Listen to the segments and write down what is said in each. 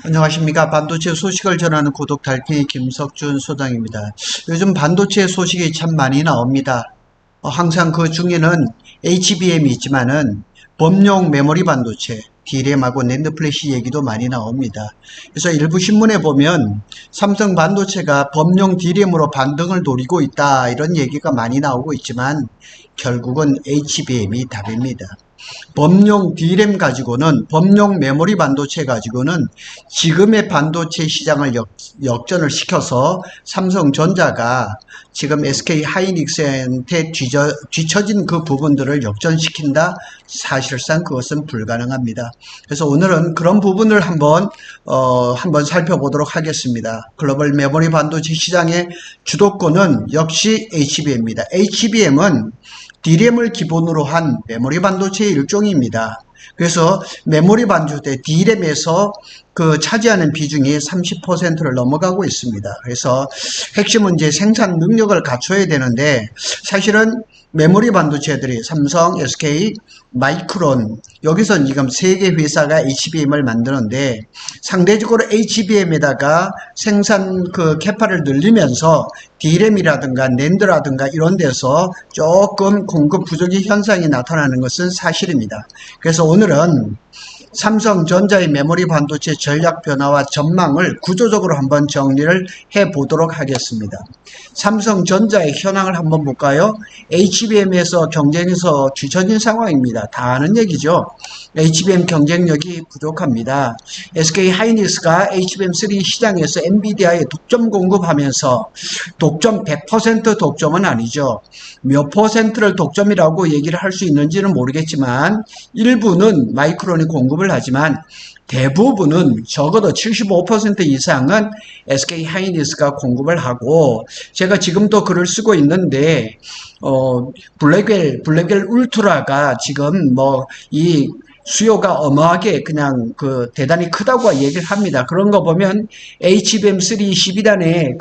안녕하십니까. 반도체 소식을 전하는 고독 달팽이 김석준 소장입니다. 요즘 반도체 소식이 참 많이 나옵니다. 항상 그 중에는 HBM이 있지만은 범용 메모리 반도체, D램하고 낸드 플래시 얘기도 많이 나옵니다. 그래서 일부 신문에 보면 삼성 반도체가 범용 D램으로 반등을 노리고 있다, 이런 얘기가 많이 나오고 있지만 결국은 HBM이 답입니다. 범용 D램 가지고는, 범용 메모리 반도체 가지고는 지금의 반도체 시장을 역전을 시켜서 삼성전자가 지금 SK 하이닉스한테 뒤처진 그 부분들을 역전시킨다? 사실상 그것은 불가능합니다. 그래서 오늘은 그런 부분을 한번 살펴보도록 하겠습니다. 글로벌 메모리 반도체 시장의 주도권은 역시 HBM입니다. HBM은 D램을 기본으로 한 메모리 반도체의 일종입니다. 그래서 메모리 반도체 D램에서 그 차지하는 비중이 30%를 넘어가고 있습니다. 그래서 핵심은 이제 생산 능력을 갖춰야 되는데, 사실은 메모리 반도체들이 삼성, SK, 마이크론, 여기서 지금 3개 회사가 HBM을 만드는데, 상대적으로 HBM에다가 생산 그 캐파를 늘리면서 D램이라든가 낸드라든가 이런 데서 조금 공급 부족의 현상이 나타나는 것은 사실입니다. 그래서 오늘은 삼성전자의 메모리 반도체 전략 변화와 전망을 구조적으로 한번 정리를 해 보도록 하겠습니다. 삼성전자의 현황을 한번 볼까요? HBM에서 경쟁에서 뒤처진 상황입니다. 다 아는 얘기죠. HBM 경쟁력이 부족합니다. SK 하이닉스가 HBM3 시장에서 엔비디아에 독점 공급하면서, 독점 100% 독점은 아니죠. 몇 퍼센트를 독점이라고 얘기를 할 수 있는지는 모르겠지만 일부는 마이크론이 공급을 하지만 대부분은 적어도 75% 이상은 SK 하이닉스가 공급을 하고, 제가 지금도 글을 쓰고 있는데 블랙웰 울트라가 지금 이 수요가 어마하게 그냥 대단히 크다고 얘기를 합니다. 그런 거 보면 HBM3 12단의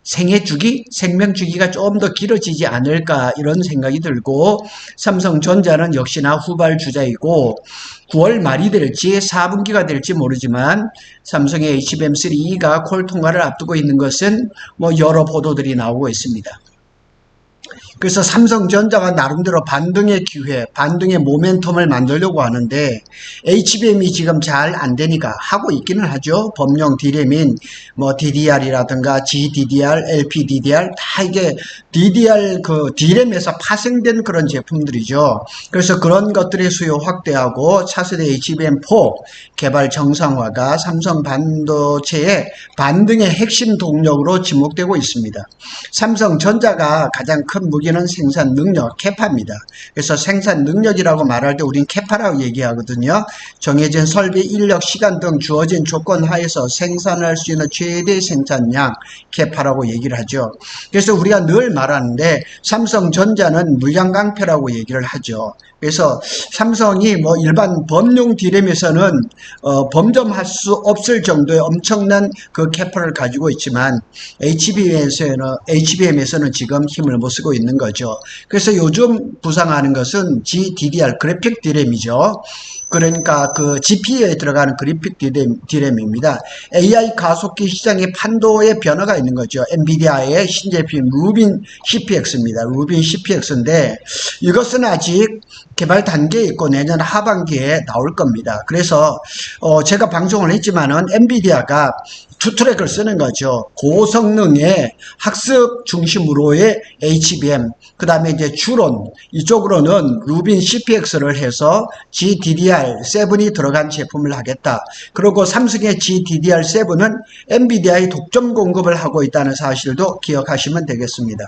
생명 주기가 조금 더 길어지지 않을까, 이런 생각이 들고, 삼성전자는 역시나 후발주자이고 9월 말이 될지 4분기가 될지 모르지만 삼성의 HBM3가 콜 통과를 앞두고 있는 것은 여러 보도들이 나오고 있습니다. 그래서 삼성전자가 나름대로 반등의 기회, 반등의 모멘텀을 만들려고 하는데, HBM이 지금 잘 안 되니까 하고 있기는 하죠. 범용 D램인 DDR이라든가 GDDR, LPDDR, 다 이게 DDR D램에서 파생된 그런 제품들이죠. 그래서 그런 것들의 수요 확대하고 차세대 HBM4 개발 정상화가 삼성 반도체의 반등의 핵심 동력으로 지목되고 있습니다. 삼성전자가 가장 큰 무기는 생산 능력, 캐파입니다. 그래서 생산 능력이라고 말할 때 우린 캐파라고 얘기하거든요. 정해진 설비, 인력, 시간 등 주어진 조건 하에서 생산할 수 있는 최대 생산량, 캐파라고 얘기를 하죠. 그래서 우리가 늘 말하는데 삼성전자는 물량 강패라고 얘기를 하죠. 그래서 삼성이 일반 범용 D램에서는 범접할 수 없을 정도의 엄청난 그 캐파를 가지고 있지만 HBM에서는 지금 힘을 못 쓰고 있는 거죠. 그래서 요즘 부상하는 것은 GDDR, 그래픽 D램이죠. 그러니까 GPU에 들어가는 그래픽 D램입니다. AI 가속기 시장의 판도의 변화가 있는 거죠. 엔비디아의 신제품 루빈 CPX입니다. 루빈 CPX인데 이것은 아직 개발 단계에 있고 내년 하반기에 나올 겁니다. 그래서 제가 방송을 했지만은 엔비디아가 투 트랙을 쓰는 거죠. 고성능의 학습 중심으로의 HBM, 그 다음에 이제 추론, 이쪽으로는 루빈 CPX를 해서 GDDR7이 들어간 제품을 하겠다. 그리고 삼성의 GDDR7은 엔비디아의 독점 공급을 하고 있다는 사실도 기억하시면 되겠습니다.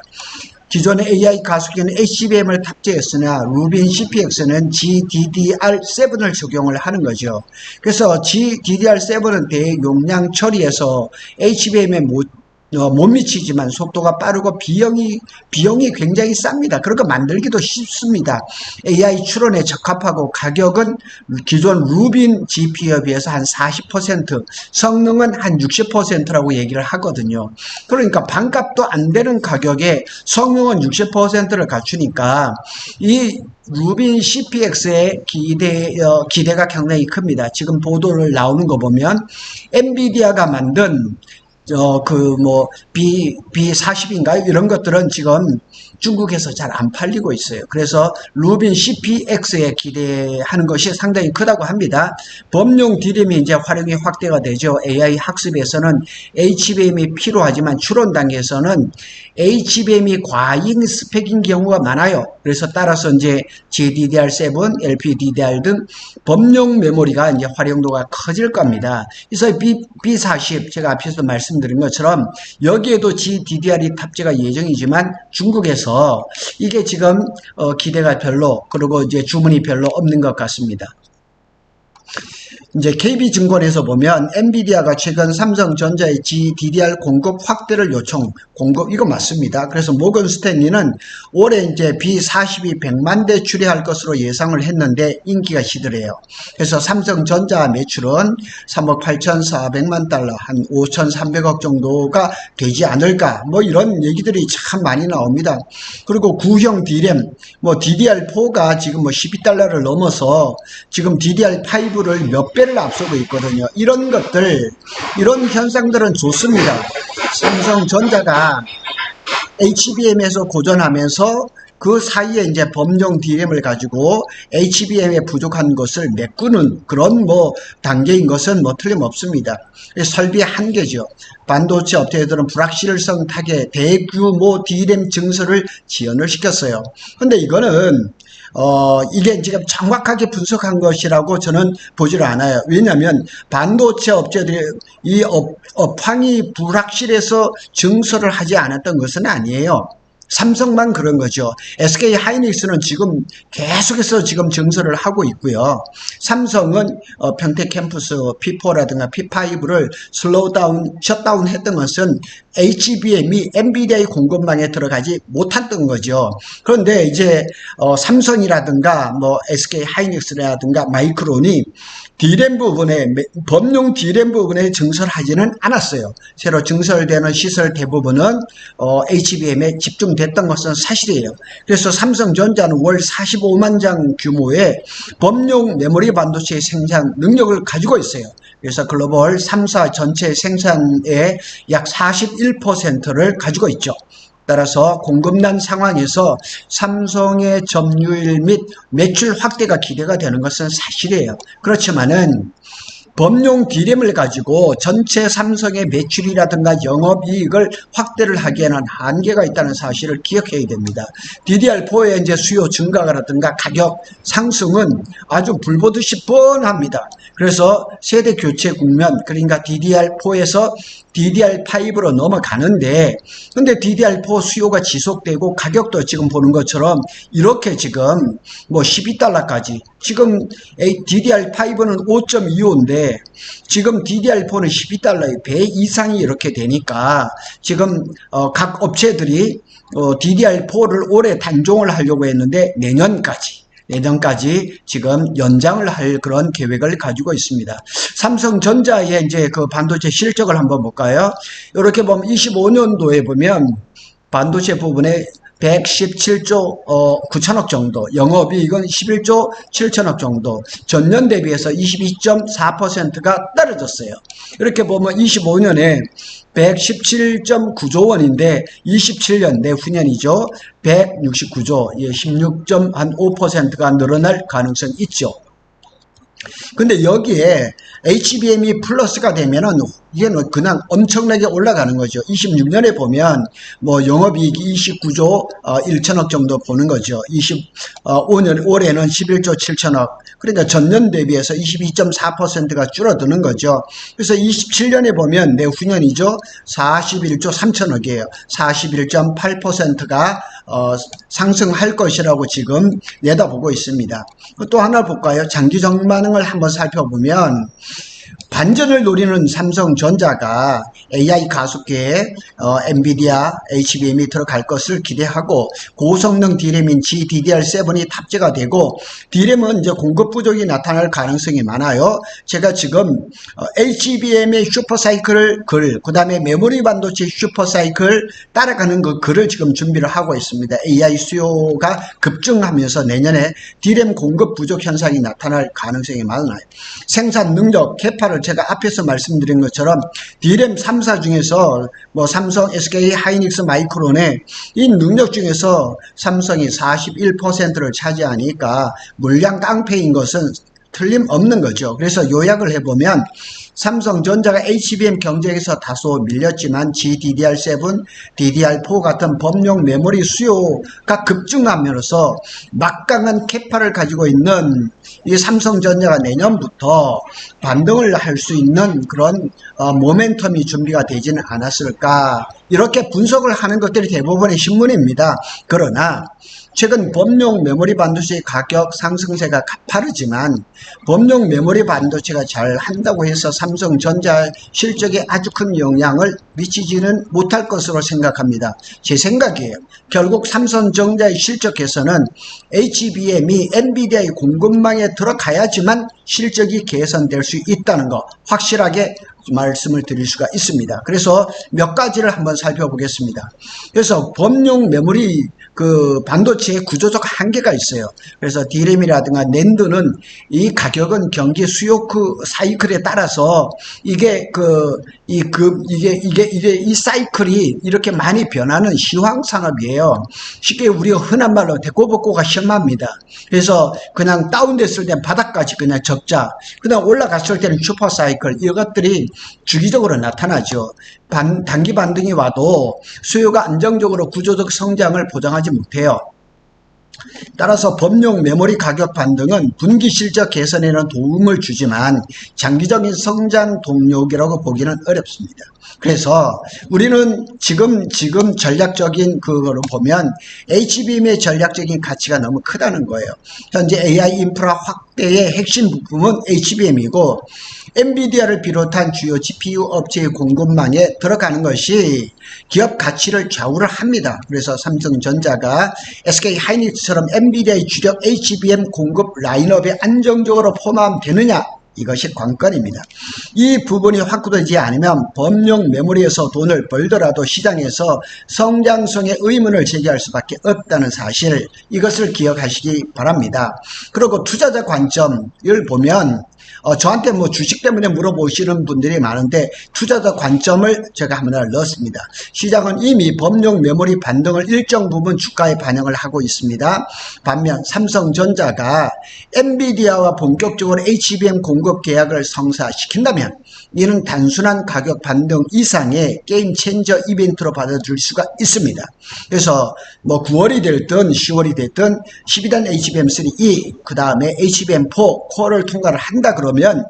기존의 AI 가속기는 HBM을 탑재했으나 루빈 CPX는 GDDR7을 적용을 하는 거죠. 그래서 GDDR7은 대용량 처리에서 HBM의 못 미치지만 속도가 빠르고 비용이 굉장히 쌉니다. 그러니까 만들기도 쉽습니다. AI 추론에 적합하고 가격은 기존 루빈 GPU에 비해서 한 40%, 성능은 한 60%라고 얘기를 하거든요. 그러니까 반값도 안 되는 가격에 성능은 60%를 갖추니까 이 루빈 CPX의 기대가 굉장히 큽니다. 지금 보도를 나오는 거 보면 엔비디아가 만든 B40인가요? 이런 것들은 지금 중국에서 잘 안 팔리고 있어요. 그래서 루빈 CPX에 기대하는 것이 상당히 크다고 합니다. 범용 D램이 이제 활용이 확대가 되죠. AI 학습에서는 HBM이 필요하지만 추론 단계에서는 HBM이 과잉 스펙인 경우가 많아요. 그래서 따라서 이제 GDDR7, LPDDR 등 범용 메모리가 이제 활용도가 커질 겁니다. 그래서 B40 제가 앞에서 말씀드린 것처럼 여기에도 GDDR이 탑재가 예정이지만 중국에서 이게 지금 기대가 별로, 그리고 이제 주문이 별로 없는 것 같습니다. 이제 KB증권에서 보면 엔비디아가 최근 삼성전자의 GDDR 공급 확대를 공급 이거 맞습니다. 그래서 모건 스탠리는 올해 이제 B42 100만 대 출하할 것으로 예상을 했는데 인기가 시들해요. 그래서 삼성전자 매출은 3억 8,400만 달러, 한 5,300억 정도가 되지 않을까, 뭐 이런 얘기들이 참 많이 나옵니다. 그리고 구형 D램, DDR4가 지금 12달러를 넘어서 지금 DDR5를 몇 배를 앞서고 있거든요. 이런 것들, 이런 현상들은 좋습니다. 삼성전자가 HBM에서 고전하면서 그 사이에 이제 범용 D램을 가지고 HBM에 부족한 것을 메꾸는 그런 단계인 것은 틀림없습니다. 설비 한계죠. 반도체 업체들은 불확실성 탁에 대규모 D램 증설을 지연을 시켰어요. 근데 이거는 이게 지금 정확하게 분석한 것이라고 저는 보지를 않아요. 왜냐하면 반도체 업체들이 이 업황이 불확실해서 증설을 하지 않았던 것은 아니에요. 삼성만 그런 거죠. SK 하이닉스는 지금 계속해서 지금 증설을 하고 있고요. 삼성은 평택 캠퍼스 P4라든가 P5를 셧다운 했던 것은 HBM이 엔비디아의 공급망에 들어가지 못했던 거죠. 그런데 이제 삼성이라든가 SK 하이닉스라든가 마이크론이 D램 부분에, 범용 D램 부분에 증설하지는 않았어요. 새로 증설되는 시설 대부분은 HBM에 집중됐던 것은 사실이에요. 그래서 삼성전자는 월 45만 장 규모의 범용 메모리 반도체 생산 능력을 가지고 있어요. 그래서 글로벌 3사 전체 생산의 약 41%를 가지고 있죠. 따라서 공급난 상황에서 삼성의 점유율 및 매출 확대가 기대가 되는 것은 사실이에요. 그렇지만은 범용 D램을 가지고 전체 삼성의 매출이라든가 영업이익을 확대를 하기에는 한계가 있다는 사실을 기억해야 됩니다. DDR4의 이제 수요 증가라든가 가격 상승은 아주 불보듯이 뻔합니다. 그래서 세대 교체 국면, 그러니까 DDR4에서 DDR5로 넘어가는데, 근데 DDR4 수요가 지속되고 가격도 지금 보는 것처럼 이렇게 지금 12달러까지, 지금 DDR5는 5.25인데 지금 DDR4는 12달러의 배 이상이 이렇게 되니까 지금 각 업체들이 DDR4를 올해 단종을 하려고 했는데 내년까지 지금 연장을 할 그런 계획을 가지고 있습니다. 삼성전자의 이제 그 반도체 실적을 한번 볼까요? 이렇게 보면 25년도에 보면 반도체 부분에 117조 9천억 정도, 영업이익은 11조 7천억 정도, 전년 대비해서 22.4%가 떨어졌어요. 이렇게 보면 25년에 117.9조 원인데 27년 내후년이죠. 169조, 16.5%가 늘어날 가능성이 있죠. 근데 여기에 HBM이 플러스가 되면은 이게 그냥 엄청나게 올라가는 거죠. 26년에 보면 영업이익이 29조 1천억 정도 보는 거죠. 25년 올해는 11조 7천억. 그러니까 전년 대비해서 22.4%가 줄어드는 거죠. 그래서 27년에 보면 내후년이죠. 41조 3천억이에요. 41.8%가 상승할 것이라고 지금 내다보고 있습니다. 또 하나 볼까요? 장기 전망을 한번 살펴보면 반전을 노리는 삼성전자가 AI 가속계에 엔비디아, HBM이 들어갈 것을 기대하고 고성능 D램인 GDDR7이 탑재가 되고 D램은 이제 공급 부족이 나타날 가능성이 많아요. 제가 지금 HBM의 슈퍼사이클 글, 그 다음에 메모리 반도체 슈퍼사이클 따라가는 그 글을 지금 준비를 하고 있습니다. AI 수요가 급증하면서 내년에 D램 공급 부족 현상이 나타날 가능성이 많아요. 생산 능력, 캐파를 제가 앞에서 말씀드린 것처럼 D램 3사 중에서 뭐 삼성, SK, 하이닉스, 마이크론의 이 능력 중에서 삼성이 41%를 차지하니까 물량 깡패인 것은 틀림없는 거죠. 그래서 요약을 해보면 삼성전자가 HBM 경쟁에서 다소 밀렸지만 GDDR7, DDR4 같은 범용 메모리 수요가 급증함으로써 막강한 캐파를 가지고 있는 이 삼성전자가 내년부터 반등을 할 수 있는 그런 모멘텀이 준비가 되지는 않았을까, 이렇게 분석을 하는 것들이 대부분의 신문입니다. 그러나 최근 범용 메모리 반도체 가격 상승세가 가파르지만 범용 메모리 반도체가 잘 한다고 해서 삼성전자 실적에 아주 큰 영향을 미치지는 못할 것으로 생각합니다. 제 생각이에요. 결국 삼성전자의 실적 개선은 HBM이 엔비디아의 공급망에 들어가야지만 실적이 개선될 수 있다는 거 확실하게 말씀을 드릴 수가 있습니다. 그래서 몇 가지를 한번 살펴보겠습니다. 그래서 범용 메모리 반도체의 구조적 한계가 있어요. 그래서 D램이라든가 낸드는 이 가격은 경기 수요 사이클에 따라서 이게 이 사이클이 이렇게 많이 변하는 시황 산업이에요. 쉽게 우리가 흔한 말로 데꼬복고가 심합니다. 그래서 그냥 다운됐을 땐 바닥까지 그냥 적자, 그다음 올라갔을 때는 슈퍼 사이클, 이것들이 주기적으로 나타나죠. 단기 반등이 와도 수요가 안정적으로 구조적 성장을 보장하지 못해요. 따라서 범용 메모리 가격 반등은 분기 실적 개선에는 도움을 주지만 장기적인 성장 동력이라고 보기는 어렵습니다. 그래서 우리는 지금 전략적인 그거로 보면 HBM의 전략적인 가치가 너무 크다는 거예요. 현재 AI 인프라 확대의 핵심 부품은 HBM이고 엔비디아를 비롯한 주요 GPU 업체의 공급망에 들어가는 것이 기업 가치를 좌우를 합니다. 그래서 삼성전자가 SK 하이닉스처럼 엔비디아의 주력 HBM 공급 라인업에 안정적으로 포함되느냐, 이것이 관건입니다. 이 부분이 확보되지 않으면 범용 메모리에서 돈을 벌더라도 시장에서 성장성의 의문을 제기할 수밖에 없다는 사실, 이것을 기억하시기 바랍니다. 그리고 투자자 관점을 보면 저한테 뭐 주식 때문에 물어보시는 분들이 많은데 투자자 관점을 제가 하나 넣었습니다. 시장은 이미 범용 메모리 반등을 일정 부분 주가에 반영을 하고 있습니다. 반면 삼성전자가 엔비디아와 본격적으로 HBM 공급 계약을 성사시킨다면 이는 단순한 가격 반등 이상의 게임 체인저 이벤트로 받아들일 수가 있습니다. 그래서 뭐 9월이 됐든 10월이 됐든 12단 HBM3E, 그 다음에 HBM4 코어를 통과를 한다 그러면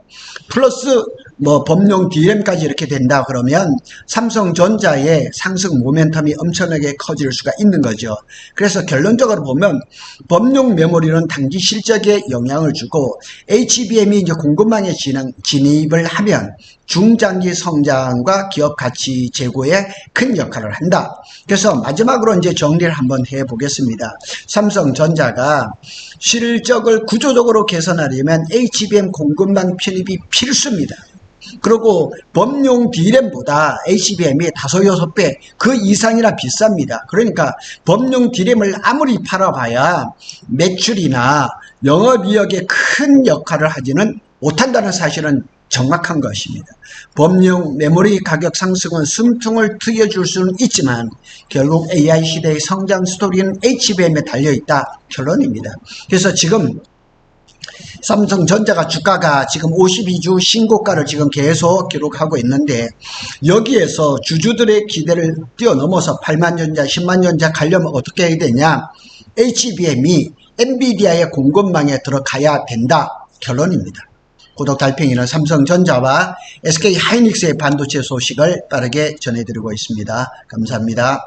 플러스 뭐 범용 D램까지 이렇게 된다 그러면 삼성전자의 상승 모멘텀이 엄청나게 커질 수가 있는 거죠. 그래서 결론적으로 보면 범용 메모리는 단기 실적에 영향을 주고 HBM이 이제 공급망에 진입을 하면 중장기 성장과 기업 가치 제고에 큰 역할을 한다. 그래서 마지막으로 이제 정리를 한번 해보겠습니다. 삼성전자가 실적을 구조적으로 개선하려면 HBM 공급망 편입이 필수입니다. 그리고 범용 D램보다 HBM이 5-6배 그 이상이나 비쌉니다. 그러니까 범용 D램을 아무리 팔아봐야 매출이나 영업이익에 큰 역할을 하지는 못한다는 사실은 정확한 것입니다. 범용 메모리 가격 상승은 숨통을 트여줄 수는 있지만 결국 AI 시대의 성장 스토리는 HBM에 달려있다, 결론입니다. 그래서 지금 삼성전자가 주가가 지금 52주 신고가를 지금 계속 기록하고 있는데 여기에서 주주들의 기대를 뛰어넘어서 8만전자, 10만전자 가려면 어떻게 해야 되냐? HBM이 엔비디아의 공급망에 들어가야 된다, 결론입니다. 구독 달팽이는 삼성전자와 SK 하이닉스의 반도체 소식을 빠르게 전해드리고 있습니다. 감사합니다.